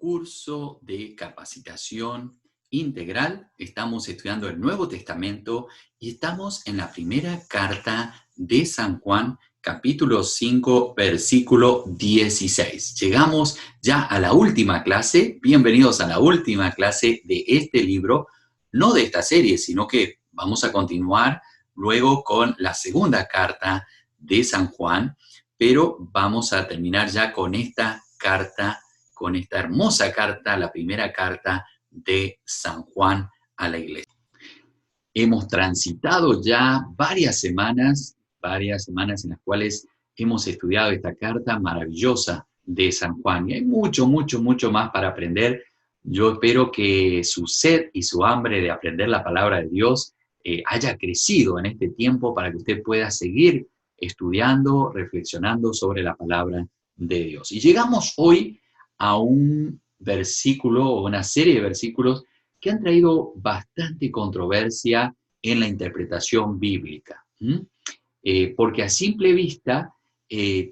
curso de capacitación integral. Estamos estudiando el Nuevo Testamento y estamos en la primera carta de San Juan, capítulo 5, versículo 16. Llegamos ya a la última clase. Bienvenidos a la última clase de este libro, no de esta serie, sino que vamos a continuar luego con la segunda carta de San Juan, pero vamos a terminar ya con esta carta, con esta hermosa carta, la primera carta de San Juan a la iglesia. Hemos transitado ya varias semanas en las cuales hemos estudiado esta carta maravillosa de San Juan. Y hay mucho más para aprender. Yo espero que su sed y su hambre de aprender la palabra de Dios haya crecido en este tiempo para que usted pueda seguir estudiando, reflexionando sobre la palabra de Dios. Y llegamos hoy a un versículo o una serie de versículos que han traído bastante controversia en la interpretación bíblica, porque a simple vista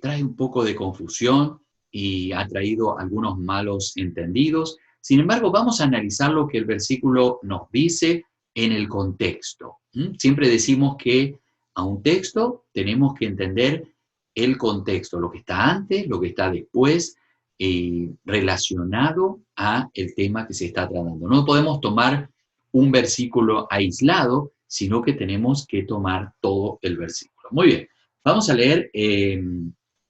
trae un poco de confusión y ha traído algunos malos entendidos. Sin embargo, vamos a analizar lo que el versículo nos dice en el contexto. Siempre decimos que a un texto tenemos que entender el contexto, lo que está antes, lo que está después, relacionado a el tema que se está tratando. No podemos tomar un versículo aislado, sino que tenemos que tomar todo el versículo. Muy bien, vamos a leer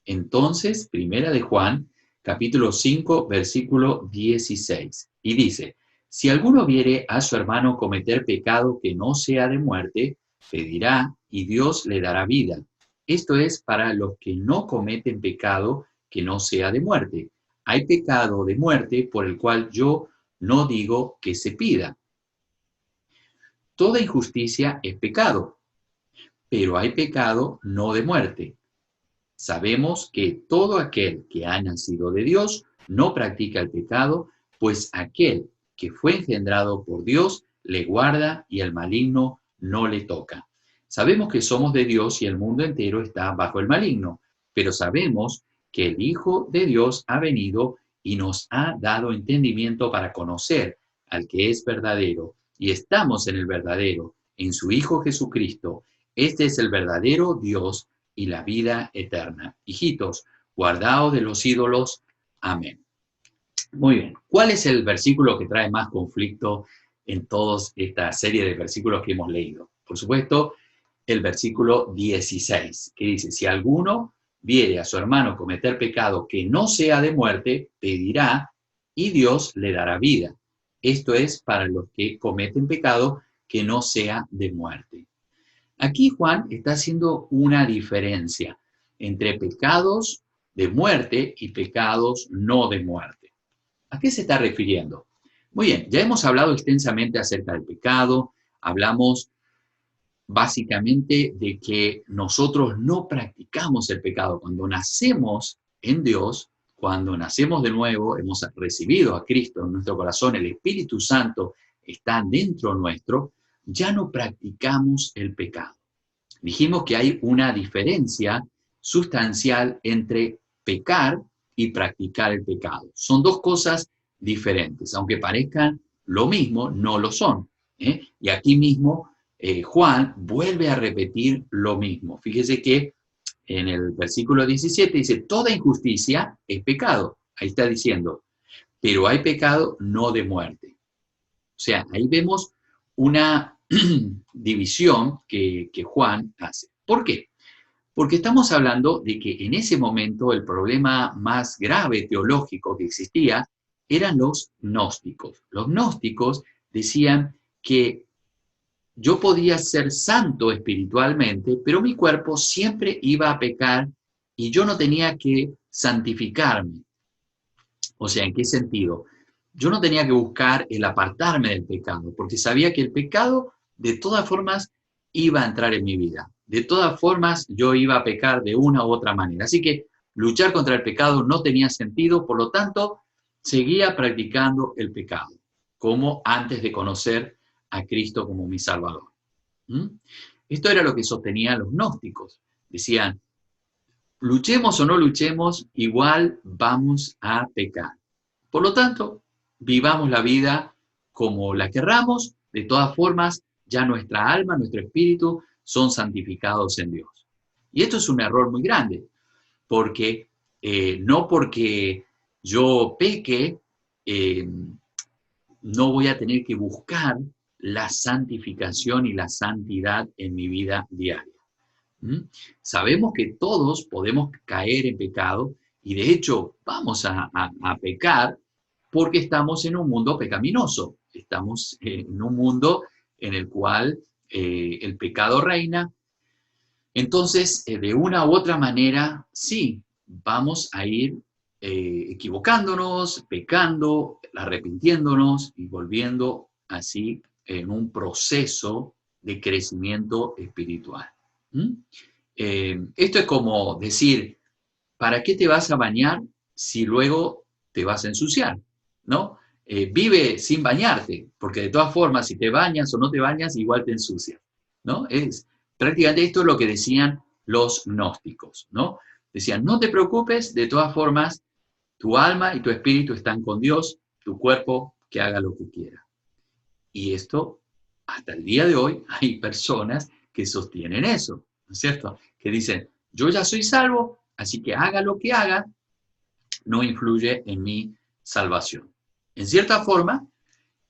entonces Primera de Juan, capítulo 5, versículo 16. Y dice: si alguno viere a su hermano cometer pecado que no sea de muerte, pedirá y Dios le dará vida. Esto es para los que no cometen pecado que no sea de muerte. Hay pecado de muerte por el cual yo no digo que se pida. Toda injusticia es pecado, pero hay pecado no de muerte. Sabemos que todo aquel que ha nacido de Dios no practica el pecado, pues aquel que fue engendrado por Dios le guarda y el maligno no le toca. Sabemos que somos de Dios y el mundo entero está bajo el maligno, pero sabemos que el Hijo de Dios ha venido y nos ha dado entendimiento para conocer al que es verdadero, y estamos en el verdadero, en su Hijo Jesucristo. Este es el verdadero Dios y la vida eterna. Hijitos, guardaos de los ídolos. Amén. Muy bien. ¿Cuál es el versículo que trae más conflicto en toda esta serie de versículos que hemos leído? Por supuesto, el versículo 16, que dice: si alguno viere a su hermano cometer pecado que no sea de muerte, pedirá y Dios le dará vida. Esto es para los que cometen pecado que no sea de muerte. Aquí Juan está haciendo una diferencia entre pecados de muerte y pecados no de muerte. ¿A qué se está refiriendo? Muy bien, ya hemos hablado extensamente acerca del pecado, hablamos básicamente de que nosotros no practicamos el pecado. Cuando nacemos en Dios, cuando nacemos de nuevo, hemos recibido a Cristo en nuestro corazón, el Espíritu Santo está dentro nuestro, ya no practicamos el pecado. Dijimos que hay una diferencia sustancial entre pecar y practicar el pecado. Son dos cosas diferentes, aunque parezcan lo mismo, no lo son. Y aquí mismo Juan vuelve a repetir lo mismo. Fíjese que en el versículo 17 dice: toda injusticia es pecado. Ahí está diciendo, pero hay pecado no de muerte. O sea, ahí vemos una división que Juan hace. ¿Por qué? Porque estamos hablando de que en ese momento el problema más grave teológico que existía eran los gnósticos. Los gnósticos decían que yo podía ser santo espiritualmente, pero mi cuerpo siempre iba a pecar y yo no tenía que santificarme. O sea, ¿en qué sentido? Yo no tenía que buscar el apartarme del pecado, porque sabía que el pecado de todas formas iba a entrar en mi vida. De todas formas, yo iba a pecar de una u otra manera. Así que luchar contra el pecado no tenía sentido, por lo tanto, seguía practicando el pecado, como antes de conocer a Cristo como mi Salvador. Esto era lo que sostenían los gnósticos. Decían, luchemos o no luchemos, igual vamos a pecar. Por lo tanto, vivamos la vida como la querramos, de todas formas, ya nuestra alma, nuestro espíritu son santificados en Dios. Y esto es un error muy grande, porque no porque yo peque, eh, no voy a tener que buscar la santificación y la santidad en mi vida diaria. ¿Mm? Sabemos que todos podemos caer en pecado y de hecho vamos a pecar porque estamos en un mundo pecaminoso. Estamos en un mundo en el cual el pecado reina. Entonces, de una u otra manera, sí, vamos a ir equivocándonos, pecando, arrepintiéndonos y volviendo así en un proceso de crecimiento espiritual. ¿Mm? Esto es como decir, ¿para qué te vas a bañar si luego te vas a ensuciar? ¿No? Vive sin bañarte, porque de todas formas, si te bañas o no te bañas, igual te ensucias, ¿no? Prácticamente esto es lo que decían los gnósticos, ¿no? Decían, no te preocupes, de todas formas, tu alma y tu espíritu están con Dios, tu cuerpo que haga lo que quiera. Y esto, hasta el día de hoy, hay personas que sostienen eso, ¿no es cierto? Que dicen, yo ya soy salvo, así que haga lo que haga, no influye en mi salvación. En cierta forma,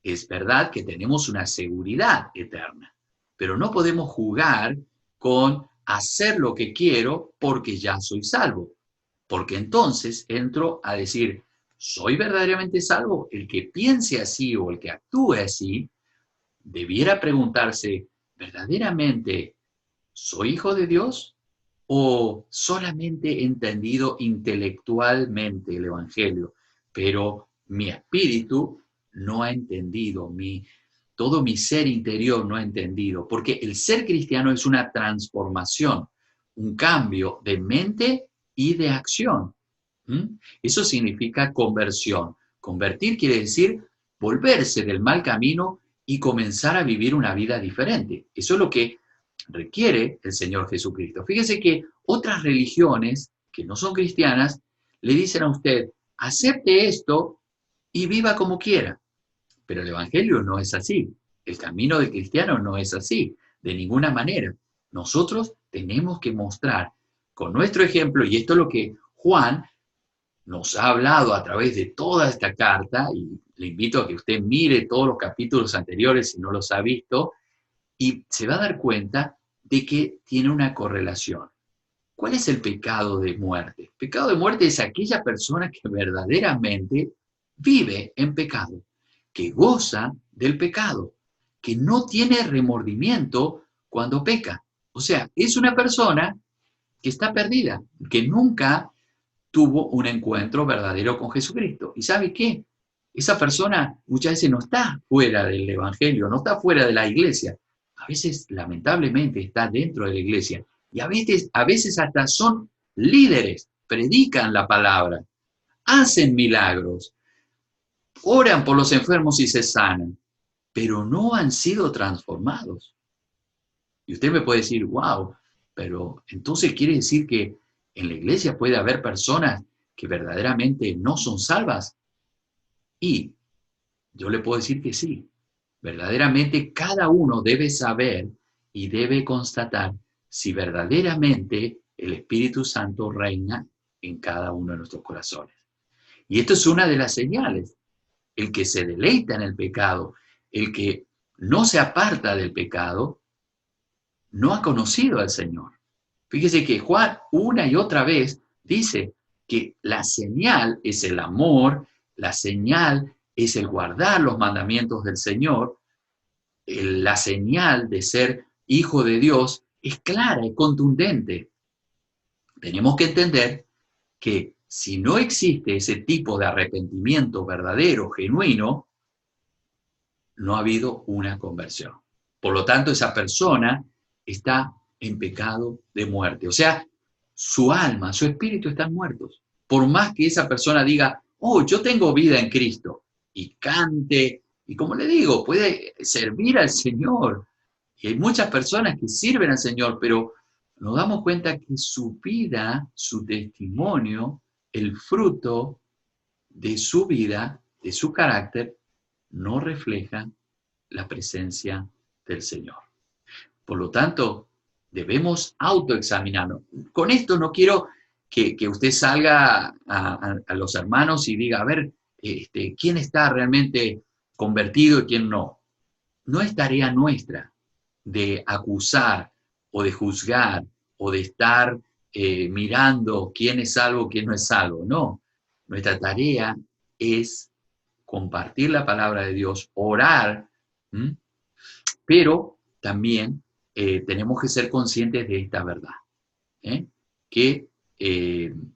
es verdad que tenemos una seguridad eterna, pero no podemos jugar con hacer lo que quiero porque ya soy salvo, porque entonces entro a decir, ¿soy verdaderamente salvo? El que piense así o el que actúe así, debiera preguntarse, ¿verdaderamente soy hijo de Dios? ¿O solamente he entendido intelectualmente el Evangelio, pero mi espíritu no ha entendido, todo mi ser interior no ha entendido? Porque el ser cristiano es una transformación, un cambio de mente y de acción. ¿Mm? Eso significa conversión. Convertir quiere decir volverse del mal camino y comenzar a vivir una vida diferente. Eso es lo que requiere el Señor Jesucristo. Fíjese que otras religiones que no son cristianas le dicen a usted, acepte esto y viva como quiera. Pero el Evangelio no es así. El camino del cristiano no es así, de ninguna manera. Nosotros tenemos que mostrar con nuestro ejemplo, y esto es lo que Juan nos ha hablado a través de toda esta carta, y le invito a que usted mire todos los capítulos anteriores si no los ha visto, y se va a dar cuenta de que tiene una correlación. ¿Cuál es el pecado de muerte? El pecado de muerte es aquella persona que verdaderamente vive en pecado, que goza del pecado, que no tiene remordimiento cuando peca. O sea, es una persona que está perdida, que nunca tuvo un encuentro verdadero con Jesucristo. ¿Y sabe qué? Esa persona muchas veces no está fuera del Evangelio, no está fuera de la iglesia. A veces, lamentablemente, está dentro de la iglesia. Y a veces hasta son líderes, predican la palabra, hacen milagros, oran por los enfermos y se sanan, pero no han sido transformados. Y usted me puede decir, wow, pero entonces quiere decir que en la iglesia puede haber personas que verdaderamente no son salvas. Y yo le puedo decir que sí. Verdaderamente cada uno debe saber y debe constatar si verdaderamente el Espíritu Santo reina en cada uno de nuestros corazones. Y esto es una de las señales. El que se deleita en el pecado, el que no se aparta del pecado, no ha conocido al Señor. Fíjese que Juan una y otra vez dice que la señal es el amor, la señal es el guardar los mandamientos del Señor, la señal de ser hijo de Dios es clara y contundente. Tenemos que entender que si no existe ese tipo de arrepentimiento verdadero, genuino, no ha habido una conversión. Por lo tanto, esa persona está en pecado de muerte. O sea, su alma, su espíritu están muertos. Por más que esa persona diga, oh, yo tengo vida en Cristo, y cante, y como le digo, puede servir al Señor. Y hay muchas personas que sirven al Señor, pero nos damos cuenta que su vida, su testimonio, el fruto de su vida, de su carácter, no refleja la presencia del Señor. Por lo tanto, debemos autoexaminarnos. Con esto no quiero que usted salga a los hermanos y diga, a ver, ¿quién está realmente convertido y quién no? No es tarea nuestra de acusar o de juzgar o de estar mirando quién es salvo, quién no es salvo. No, nuestra tarea es compartir la palabra de Dios, orar, ¿m? Pero también tenemos que ser conscientes de esta verdad, ¿eh? Que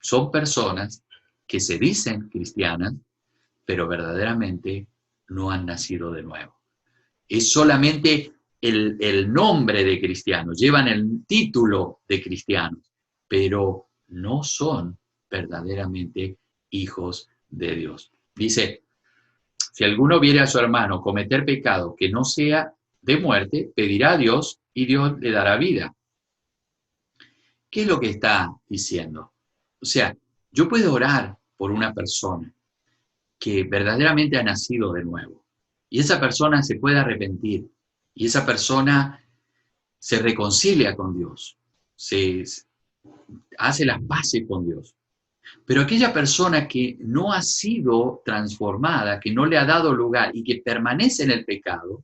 son personas que se dicen cristianas, pero verdaderamente no han nacido de nuevo. Es solamente el nombre de cristianos, llevan el título de cristianos, pero no son verdaderamente hijos de Dios. Dice, si alguno viere a su hermano cometer pecado que no sea de muerte, pedirá a Dios y Dios le dará vida. ¿Qué es lo que está diciendo? O sea, yo puedo orar por una persona que verdaderamente ha nacido de nuevo. Y esa persona se puede arrepentir. Y esa persona se reconcilia con Dios. Se hace las paces con Dios. Pero aquella persona que no ha sido transformada, que no le ha dado lugar y que permanece en el pecado,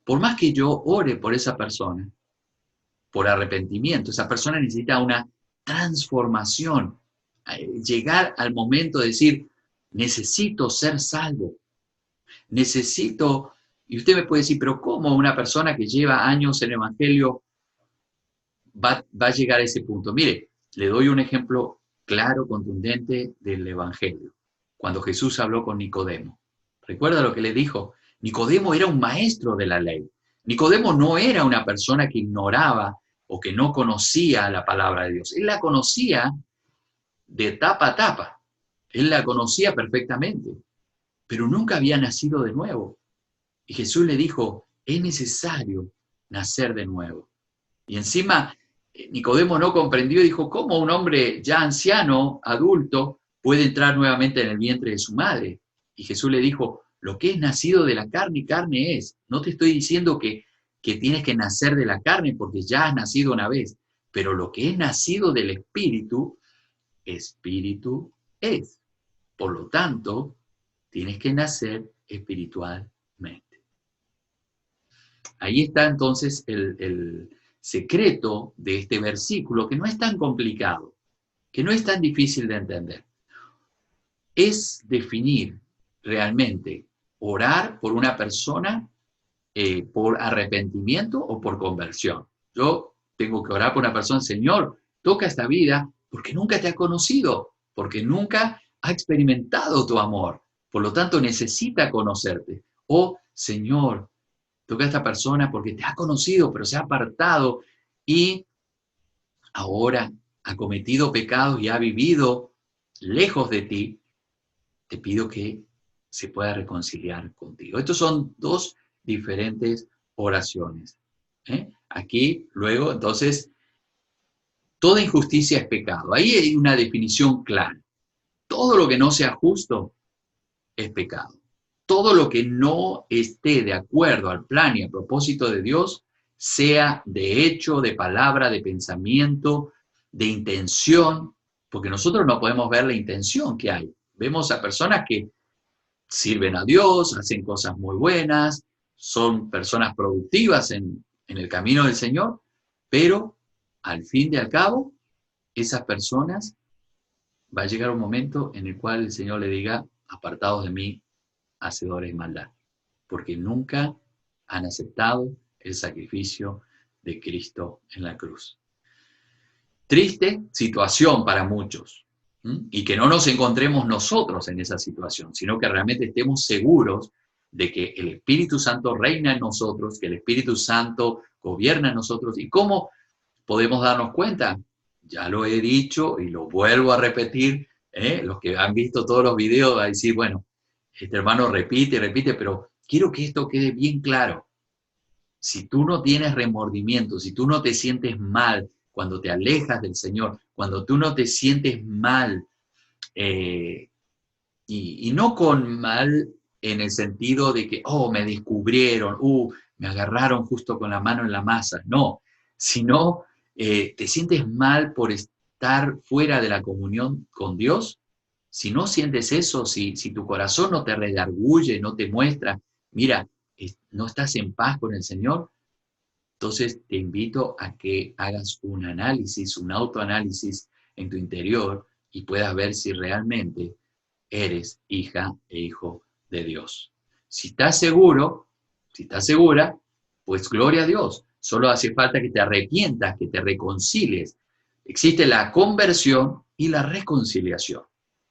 por más que yo ore por esa persona, por arrepentimiento, esa persona necesita una transformación. Llegar al momento de decir, necesito ser salvo. Necesito, y usted me puede decir, pero ¿cómo una persona que lleva años en el Evangelio va a llegar a ese punto? Mire, le doy un ejemplo claro, contundente del Evangelio. Cuando Jesús habló con Nicodemo. ¿Recuerda lo que le dijo? Nicodemo era un maestro de la ley. Nicodemo no era una persona que ignoraba o que no conocía la palabra de Dios. Él la conocía de tapa a tapa. Él la conocía perfectamente, pero nunca había nacido de nuevo. Y Jesús le dijo, es necesario nacer de nuevo. Y encima Nicodemo no comprendió y dijo, ¿cómo un hombre ya anciano, adulto, puede entrar nuevamente en el vientre de su madre? Y Jesús le dijo, lo que es nacido de la carne, carne es. No te estoy diciendo que tienes que nacer de la carne porque ya has nacido una vez, pero lo que es nacido del Espíritu, Espíritu es. Por lo tanto, tienes que nacer espiritualmente. Ahí está entonces el secreto de este versículo, que no es tan complicado, que no es tan difícil de entender. Es definir realmente orar por una persona por arrepentimiento o por conversión. Yo tengo que orar por una persona, Señor, toca esta vida porque nunca te ha conocido, porque nunca ha experimentado tu amor. Por lo tanto, necesita conocerte. O, Señor, toca a esta persona porque te ha conocido, pero se ha apartado y ahora ha cometido pecados y ha vivido lejos de ti. Te pido que se pueda reconciliar contigo. Estos son dos diferentes oraciones. Aquí, luego, entonces, toda injusticia es pecado. Ahí hay una definición clara. Todo lo que no sea justo es pecado. Todo lo que no esté de acuerdo al plan y al propósito de Dios, sea de hecho, de palabra, de pensamiento, de intención, porque nosotros no podemos ver la intención que hay. Vemos a personas que sirven a Dios, hacen cosas muy buenas, son personas productivas en el camino del Señor, pero al fin y al cabo, esas personas va a llegar un momento en el cual el Señor le diga, apartados de mí, hacedores de maldad, porque nunca han aceptado el sacrificio de Cristo en la cruz. Triste situación para muchos, y que no nos encontremos nosotros en esa situación, sino que realmente estemos seguros de que el Espíritu Santo reina en nosotros, que el Espíritu Santo gobierna en nosotros. ¿Y cómo podemos darnos cuenta? Ya lo he dicho y lo vuelvo a repetir, los que han visto todos los videos van a decir, bueno, este hermano repite, pero quiero que esto quede bien claro. Si tú no tienes remordimiento, si tú no te sientes mal cuando te alejas del Señor, cuando tú no te sientes mal y no con mal en el sentido de que, oh, me descubrieron, me agarraron justo con la mano en la masa, no, sino te sientes mal por estar fuera de la comunión con Dios. Si no sientes eso, si tu corazón no te redarguye, no te muestra, mira, no estás en paz con el Señor, entonces te invito a que hagas un análisis, un autoanálisis en tu interior y puedas ver si realmente eres hija e hijo de Dios. Si estás seguro, si estás segura, pues gloria a Dios. Solo hace falta que te arrepientas, que te reconcilies. Existe la conversión y la reconciliación.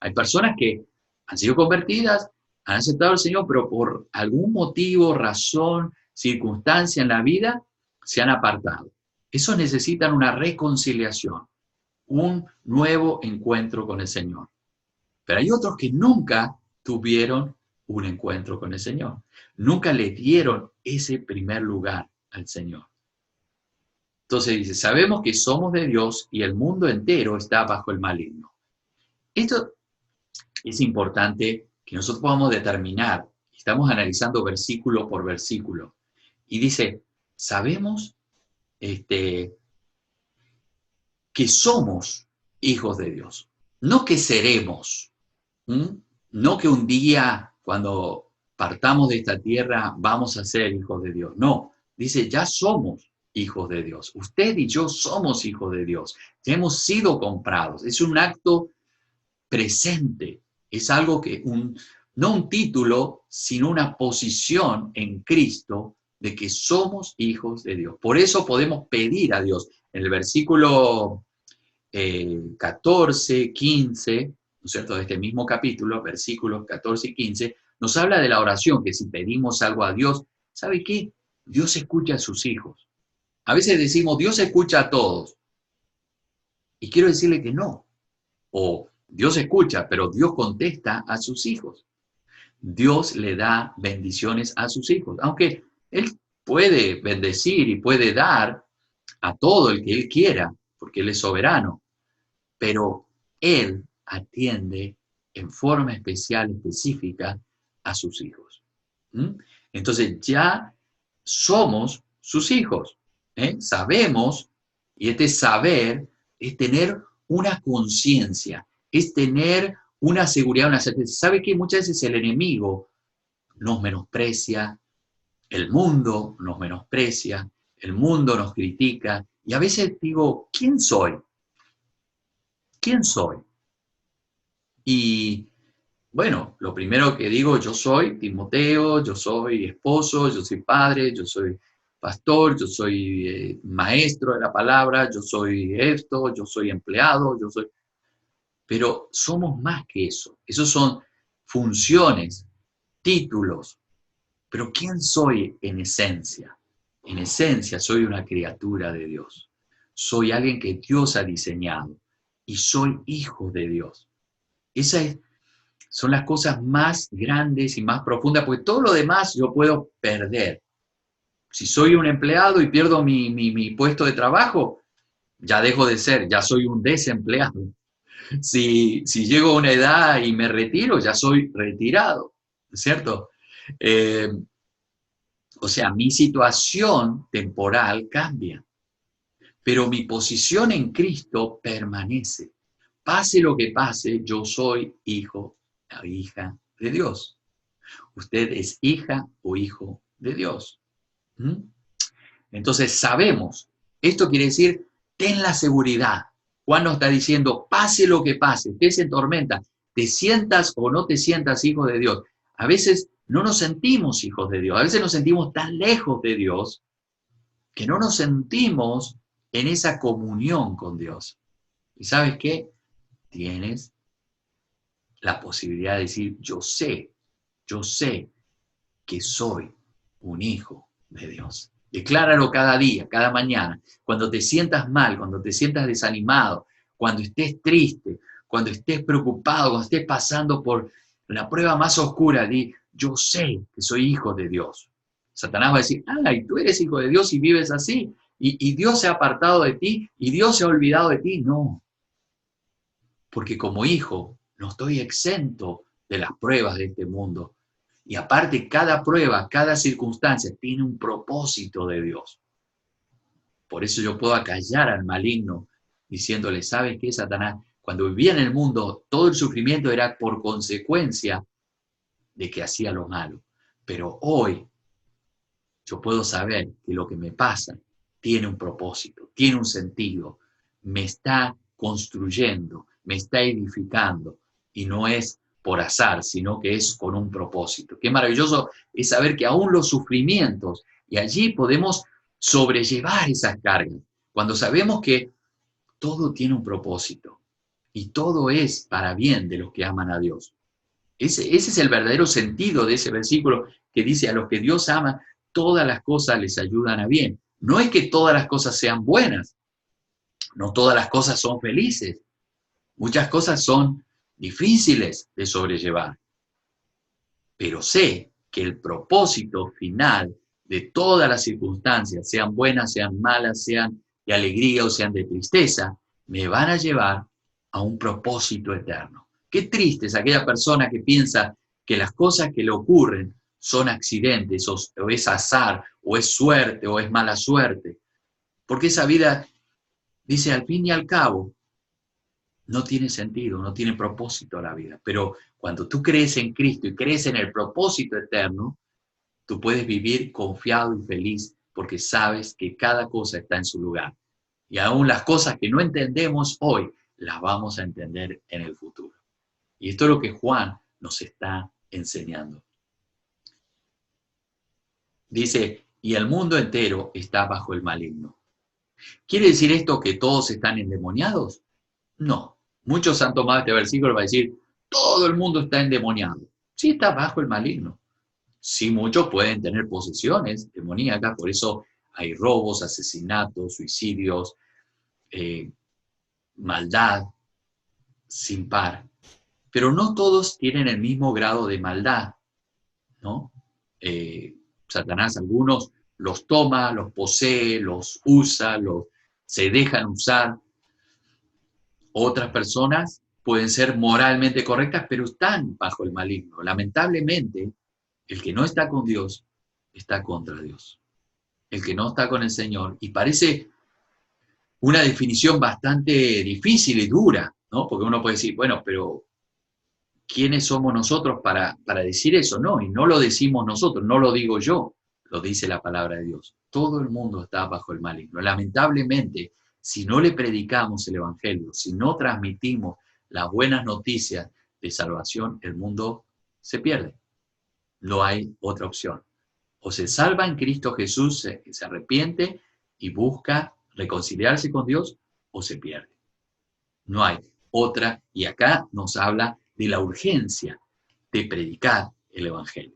Hay personas que han sido convertidas, han aceptado al Señor, pero por algún motivo, razón, circunstancia en la vida, se han apartado. Esos necesitan una reconciliación, un nuevo encuentro con el Señor. Pero hay otros que nunca tuvieron un encuentro con el Señor. Nunca le dieron ese primer lugar al Señor. Entonces dice, sabemos que somos de Dios y el mundo entero está bajo el maligno. Esto es importante que nosotros podamos determinar. Estamos analizando versículo por versículo. Y dice, sabemos que somos hijos de Dios, no que seremos. No que un día, cuando partamos de esta tierra, vamos a ser hijos de Dios. No, dice, ya somos hijos de Dios. Usted y yo somos hijos de Dios. Ya hemos sido comprados. Es un acto presente. Es algo que, no un título, sino una posición en Cristo de que somos hijos de Dios. Por eso podemos pedir a Dios. En el versículo 14, 15, ¿no es cierto?, de este mismo capítulo, versículos 14 y 15, nos habla de la oración, que si pedimos algo a Dios, ¿sabe qué? Dios escucha a sus hijos. A veces decimos, Dios escucha a todos. Y quiero decirle que no. O Dios escucha, pero Dios contesta a sus hijos. Dios le da bendiciones a sus hijos. Aunque Él puede bendecir y puede dar a todo el que Él quiera, porque Él es soberano. Pero Él atiende en forma especial, específica, a sus hijos. Entonces ya somos sus hijos. Sabemos, y este saber es tener una conciencia, es tener una seguridad, una certeza. ¿Sabe qué? Muchas veces el enemigo nos menosprecia, el mundo nos menosprecia, el mundo nos critica, y a veces digo, ¿quién soy? ¿Quién soy? Y bueno, lo primero que digo, yo soy Timoteo, yo soy esposo, yo soy padre, yo soy pastor, yo soy maestro de la palabra, yo soy esto, yo soy empleado, yo soy... Pero somos más que eso. Esos son funciones, títulos. Pero ¿quién soy en esencia? En esencia soy una criatura de Dios. Soy alguien que Dios ha diseñado y soy hijo de Dios. Esas son las cosas más grandes y más profundas, porque todo lo demás yo puedo perder. Si soy un empleado y pierdo mi puesto de trabajo, ya dejo de ser, ya soy un desempleado. Si llego a una edad y me retiro, ya soy retirado, ¿cierto? O sea, mi situación temporal cambia, pero mi posición en Cristo permanece. Pase lo que pase, yo soy hijo o hija de Dios. Usted es hija o hijo de Dios. Entonces sabemos, esto quiere decir, ten la seguridad. Juan nos está diciendo, pase lo que pase, estés en tormenta, te sientas o no te sientas hijo de Dios. A veces no nos sentimos hijos de Dios, a veces nos sentimos tan lejos de Dios que no nos sentimos en esa comunión con Dios. ¿Y sabes qué? Tienes la posibilidad de decir, yo sé que soy un hijo de Dios. Decláralo cada día, cada mañana. Cuando te sientas mal, cuando te sientas desanimado, cuando estés triste, cuando estés preocupado, cuando estés pasando por la prueba más oscura, di, yo sé que soy hijo de Dios. Satanás va a decir, ay, tú eres hijo de Dios y vives así, y Dios se ha apartado de ti, y Dios se ha olvidado de ti. No, porque como hijo no estoy exento de las pruebas de este mundo. Y aparte, cada prueba, cada circunstancia tiene un propósito de Dios. Por eso yo puedo acallar al maligno diciéndole, ¿sabes qué, Satanás? Cuando vivía en el mundo, todo el sufrimiento era por consecuencia de que hacía lo malo. Pero hoy yo puedo saber que lo que me pasa tiene un propósito, tiene un sentido, me está construyendo, me está edificando, y no es por azar, sino que es con un propósito. Qué maravilloso es saber que aún los sufrimientos, y allí podemos sobrellevar esas cargas, cuando sabemos que todo tiene un propósito, y todo es para bien de los que aman a Dios. Ese es el verdadero sentido de ese versículo que dice, a los que Dios ama, todas las cosas les ayudan a bien. No es que todas las cosas sean buenas, no todas las cosas son felices, muchas cosas son difíciles de sobrellevar, pero sé que el propósito final de todas las circunstancias, sean buenas, sean malas, sean de alegría o sean de tristeza, me van a llevar a un propósito eterno. Qué triste es aquella persona que piensa que las cosas que le ocurren son accidentes, o es azar, o es suerte, o es mala suerte. Porque esa vida, dice, al fin y al cabo, no tiene sentido, no tiene propósito la vida. Pero cuando tú crees en Cristo y crees en el propósito eterno, tú puedes vivir confiado y feliz porque sabes que cada cosa está en su lugar. Y aún las cosas que no entendemos hoy, las vamos a entender en el futuro. Y esto es lo que Juan nos está enseñando. Dice, y el mundo entero está bajo el maligno. ¿Quiere decir esto que todos están endemoniados? No. Muchos han tomado este versículo para decir, todo el mundo está endemoniado. Sí está bajo el maligno. Sí, muchos pueden tener posesiones demoníacas, por eso hay robos, asesinatos, suicidios, maldad sin par. Pero no todos tienen el mismo grado de maldad, ¿no? Satanás, algunos los toma, los posee, los usa, se dejan usar. Otras personas pueden ser moralmente correctas, pero están bajo el maligno. Lamentablemente, el que no está con Dios está contra Dios. El que no está con el Señor, y parece una definición bastante difícil y dura, ¿no? Porque uno puede decir, bueno, pero ¿quiénes somos nosotros para decir eso? No, y no lo decimos nosotros, no lo digo yo, lo dice la palabra de Dios. Todo el mundo está bajo el maligno. Lamentablemente, si no le predicamos el Evangelio, si no transmitimos las buenas noticias de salvación, el mundo se pierde. No hay otra opción. O se salva en Cristo Jesús, se arrepiente y busca reconciliarse con Dios, o se pierde. No hay otra, y acá nos habla de la urgencia de predicar el Evangelio.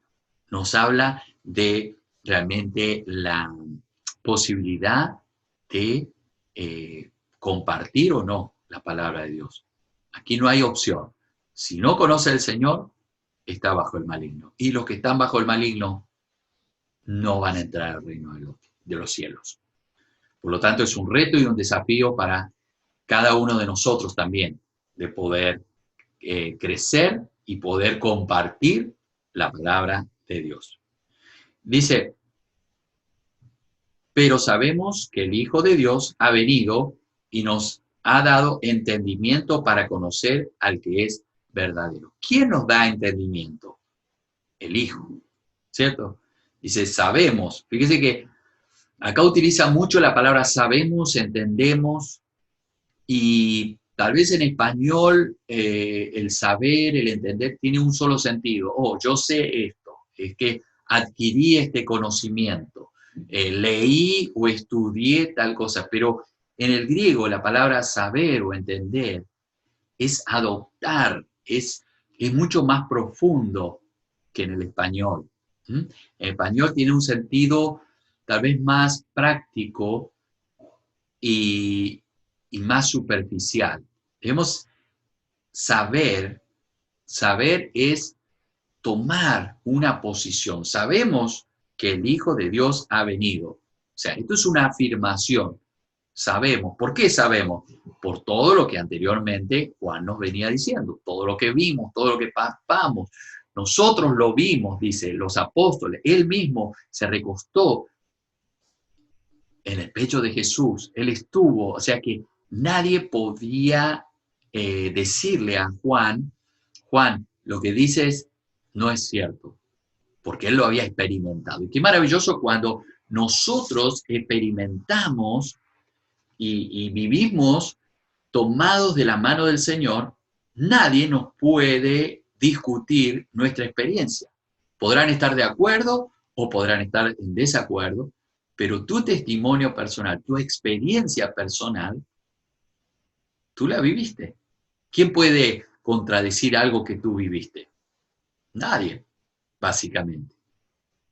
Nos habla de realmente la posibilidad de compartir o no la palabra de Dios. Aquí no hay opción. Si no conoce al Señor, está bajo el maligno. Y los que están bajo el maligno no van a entrar al reino de los cielos. Por lo tanto, es un reto y un desafío para cada uno de nosotros también, de poder crecer y poder compartir la palabra de Dios. Dice, pero sabemos que el Hijo de Dios ha venido y nos ha dado entendimiento para conocer al que es verdadero. ¿Quién nos da entendimiento? El Hijo, ¿cierto? Dice, sabemos. Fíjese que acá utiliza mucho la palabra sabemos, entendemos, y tal vez en español el saber, el entender, tiene un solo sentido. Oh, yo sé esto, es que adquirí este conocimiento, leí o estudié tal cosa, pero en el griego la palabra saber o entender es adoptar, es mucho más profundo que en el español. En español tiene un sentido tal vez más práctico y más superficial. Debemos saber es tomar una posición. Sabemos que el Hijo de Dios ha venido. O sea, esto es una afirmación. Sabemos. ¿Por qué sabemos? Por todo lo que anteriormente Juan nos venía diciendo, todo lo que vimos, todo lo que palpamos. Nosotros lo vimos, dice, los apóstoles. Él mismo se recostó en el pecho de Jesús. Él estuvo, o sea que nadie podía decirle a Juan, Juan, lo que dices no es cierto, porque él lo había experimentado. Y qué maravilloso cuando nosotros experimentamos y vivimos tomados de la mano del Señor, nadie nos puede discutir nuestra experiencia. Podrán estar de acuerdo o podrán estar en desacuerdo, pero tu testimonio personal, tu experiencia personal, tú la viviste. ¿Quién puede contradecir algo que tú viviste? Nadie, básicamente.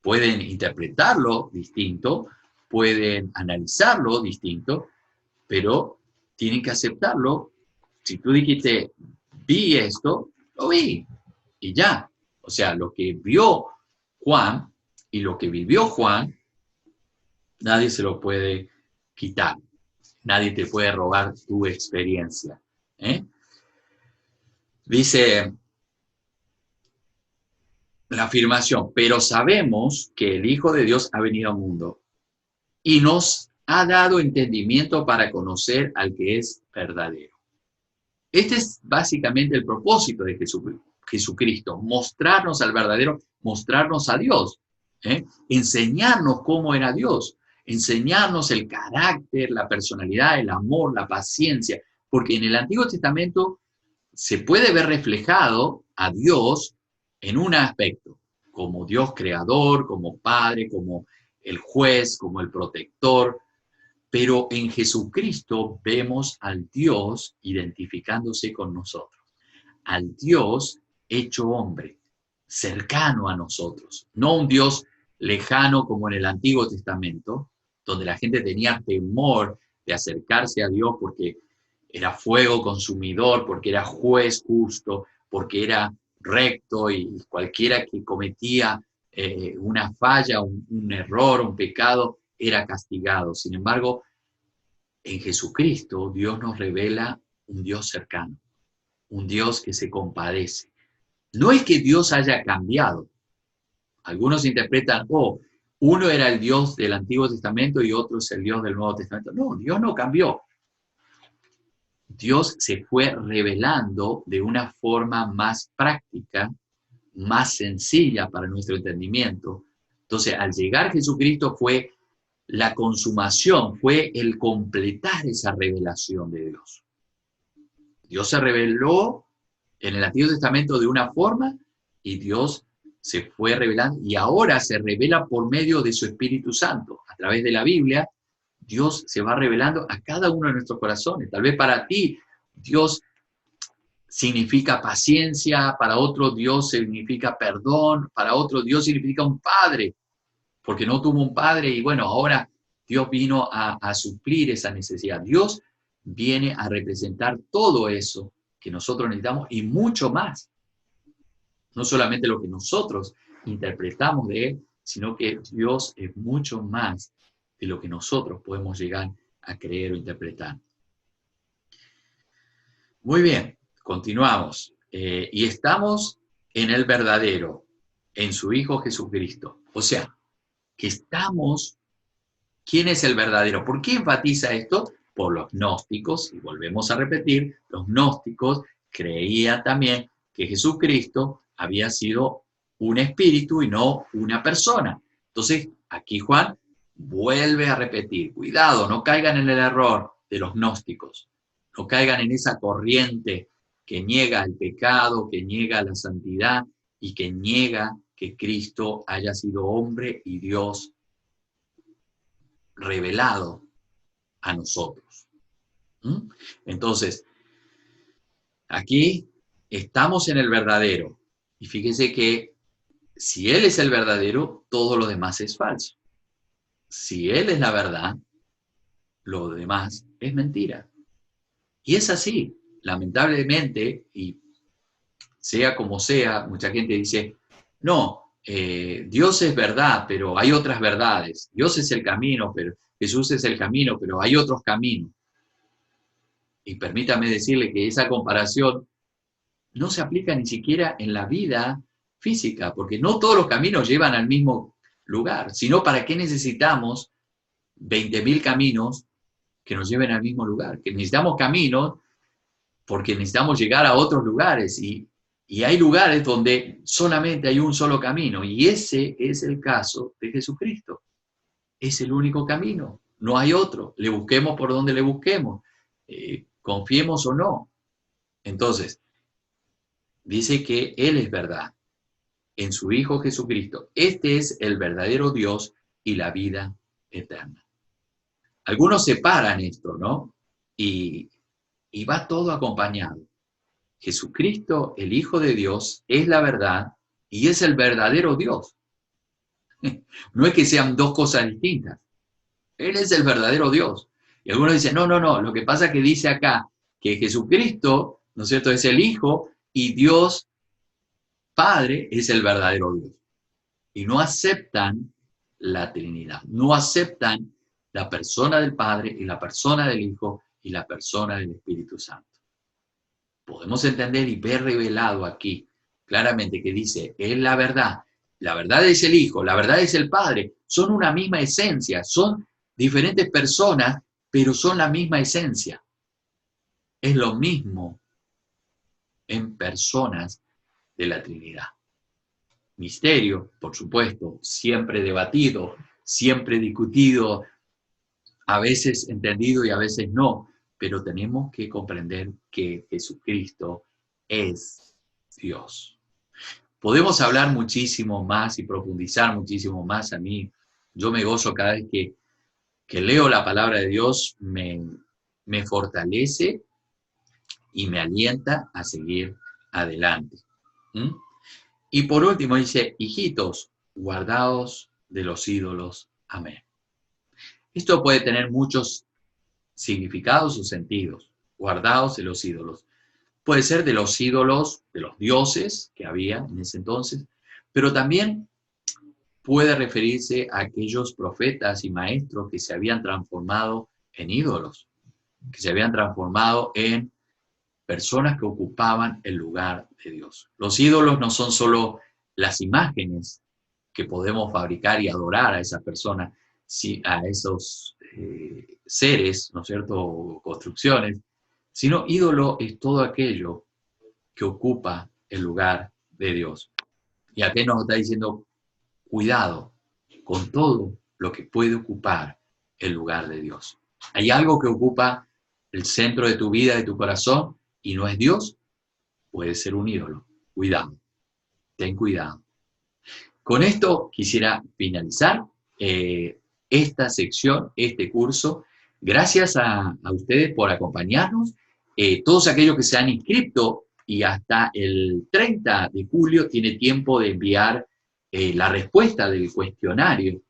Pueden interpretarlo distinto, pueden analizarlo distinto, pero tienen que aceptarlo. Si tú dijiste, vi esto, lo vi, y ya. O sea, lo que vio Juan y lo que vivió Juan, nadie se lo puede quitar. Nadie te puede robar tu experiencia. Dice la afirmación, pero sabemos que el Hijo de Dios ha venido al mundo y nos ha dado entendimiento para conocer al que es verdadero. Este es básicamente el propósito de Jesucristo, mostrarnos al verdadero, mostrarnos a Dios, enseñarnos cómo era Dios, enseñarnos el carácter, la personalidad, el amor, la paciencia, porque en el Antiguo Testamento se puede ver reflejado a Dios en un aspecto, como Dios creador, como Padre, como el juez, como el protector, pero en Jesucristo vemos al Dios identificándose con nosotros, al Dios hecho hombre, cercano a nosotros, no un Dios lejano como en el Antiguo Testamento, donde la gente tenía temor de acercarse a Dios porque era fuego consumidor, porque era juez justo, porque era recto y cualquiera que cometía una falla, un error, un pecado, era castigado. Sin embargo, en Jesucristo Dios nos revela un Dios cercano, un Dios que se compadece. No es que Dios haya cambiado. Algunos interpretan, uno era el Dios del Antiguo Testamento y otro es el Dios del Nuevo Testamento. No, Dios no cambió. Dios se fue revelando de una forma más práctica, más sencilla para nuestro entendimiento. Entonces, al llegar Jesucristo fue la consumación, fue el completar esa revelación de Dios. Dios se reveló en el Antiguo Testamento de una forma y Dios se fue revelando y ahora se revela por medio de su Espíritu Santo. A través de la Biblia, Dios se va revelando a cada uno de nuestros corazones. Tal vez para ti, Dios significa paciencia, para otro Dios significa perdón, para otro Dios significa un padre, porque no tuvo un padre y bueno, ahora Dios vino a suplir esa necesidad. Dios viene a representar todo eso que nosotros necesitamos y mucho más. No solamente lo que nosotros interpretamos de Él, sino que Dios es mucho más de lo que nosotros podemos llegar a creer o interpretar. Muy bien, continuamos. Y estamos en el verdadero, en su Hijo Jesucristo. O sea, que estamos, ¿quién es el verdadero? ¿Por qué enfatiza esto? Por los gnósticos, y volvemos a repetir, los gnósticos creían también que Jesucristo había sido un espíritu y no una persona. Entonces, aquí Juan vuelve a repetir, cuidado, no caigan en el error de los gnósticos, no caigan en esa corriente que niega el pecado, que niega la santidad y que niega que Cristo haya sido hombre y Dios revelado a nosotros. Entonces, aquí estamos en el verdadero. Y fíjense que si Él es el verdadero, todo lo demás es falso. Si Él es la verdad, lo demás es mentira. Y es así, lamentablemente, y sea como sea, mucha gente dice, no, Dios es verdad, pero hay otras verdades. Dios es el camino, pero Jesús es el camino, pero hay otros caminos. Y permítame decirle que esa comparación no se aplica ni siquiera en la vida física, porque no todos los caminos llevan al mismo lugar, sino ¿para qué necesitamos 20.000 caminos que nos lleven al mismo lugar? Que necesitamos caminos porque necesitamos llegar a otros lugares y hay lugares donde solamente hay un solo camino y ese es el caso de Jesucristo. Es el único camino, no hay otro. Le busquemos por donde le busquemos, confiemos o no. Entonces, dice que Él es verdad en su Hijo Jesucristo. Este es el verdadero Dios y la vida eterna. Algunos separan esto, ¿no? Y va todo acompañado. Jesucristo, el Hijo de Dios, es la verdad y es el verdadero Dios. No es que sean dos cosas distintas. Él es el verdadero Dios. Y algunos dicen, no, lo que pasa es que dice acá que Jesucristo, ¿no es cierto?, es el Hijo y Dios Padre es el verdadero Dios. Y no aceptan la Trinidad, no aceptan la persona del Padre y la persona del Hijo y la persona del Espíritu Santo. Podemos entender y ver revelado aquí claramente que dice, es la verdad es el Hijo, la verdad es el Padre, son una misma esencia, son diferentes personas, pero son la misma esencia. Es lo mismo en personas de la Trinidad. Misterio, por supuesto, siempre debatido, siempre discutido, a veces entendido y a veces no, pero tenemos que comprender que Jesucristo es Dios. Podemos hablar muchísimo más y profundizar muchísimo más. A mí, yo me gozo cada vez que leo la palabra de Dios, me fortalece y me alienta a seguir adelante. Y por último dice, hijitos, guardaos de los ídolos. Amén. Esto puede tener muchos significados o sentidos. Guardaos de los ídolos. Puede ser de los ídolos, de los dioses que había en ese entonces, pero también puede referirse a aquellos profetas y maestros que se habían transformado en ídolos, que se habían transformado en personas que ocupaban el lugar de Dios. Los ídolos no son solo las imágenes que podemos fabricar y adorar a esa persona, a esos seres, ¿no es cierto?, o construcciones, sino ídolo es todo aquello que ocupa el lugar de Dios. Y aquí nos está diciendo, cuidado con todo lo que puede ocupar el lugar de Dios. Hay algo que ocupa el centro de tu vida, de tu corazón, y no es Dios, puede ser un ídolo. Cuidado, ten cuidado. Con esto quisiera finalizar esta sección, este curso. Gracias a ustedes por acompañarnos. Todos aquellos que se han inscrito y hasta el 30 de julio tiene tiempo de enviar la respuesta del cuestionario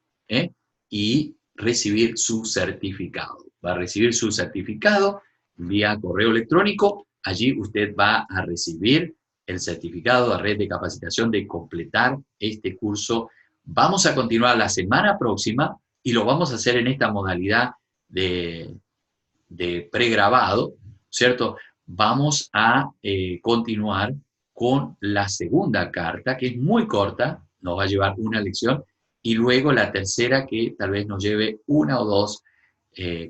y recibir su certificado. Va a recibir su certificado vía correo electrónico. Allí usted va a recibir el certificado de Red de Capacitación de completar este curso. Vamos a continuar la semana próxima y lo vamos a hacer en esta modalidad de pregrabado, ¿cierto? Vamos a continuar con la segunda carta, que es muy corta, nos va a llevar una lección, y luego la tercera, que tal vez nos lleve una o dos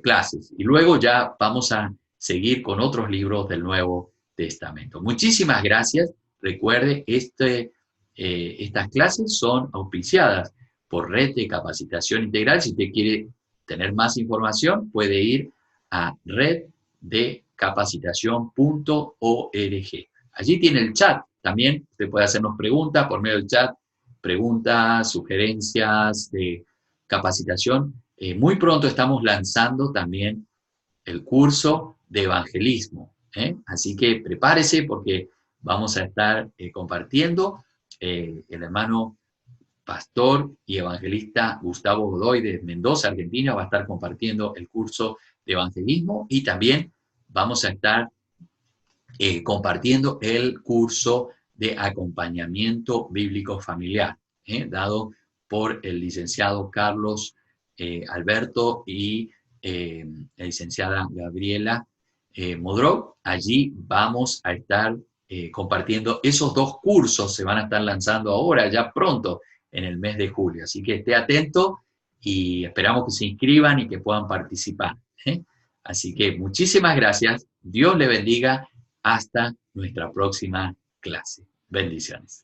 clases. Y luego ya vamos a seguir con otros libros del Nuevo Testamento. Muchísimas gracias. Recuerde, estas clases son auspiciadas por Red de Capacitación Integral. Si usted quiere tener más información, puede ir a reddecapacitación.org. Allí tiene el chat. También usted puede hacernos preguntas por medio del chat, preguntas, sugerencias de capacitación. Muy pronto estamos lanzando también el curso de evangelismo. Así que prepárese porque vamos a estar compartiendo. El hermano pastor y evangelista Gustavo Godoy de Mendoza, Argentina, va a estar compartiendo el curso de evangelismo y también vamos a estar compartiendo el curso de acompañamiento bíblico familiar, dado por el licenciado Carlos Alberto y la licenciada Gabriela Modró. Allí vamos a estar compartiendo esos 2 cursos, se van a estar lanzando ahora, ya pronto, en el mes de julio. Así que esté atento y esperamos que se inscriban y que puedan participar. Así que muchísimas gracias. Dios le bendiga. Hasta nuestra próxima clase. Bendiciones.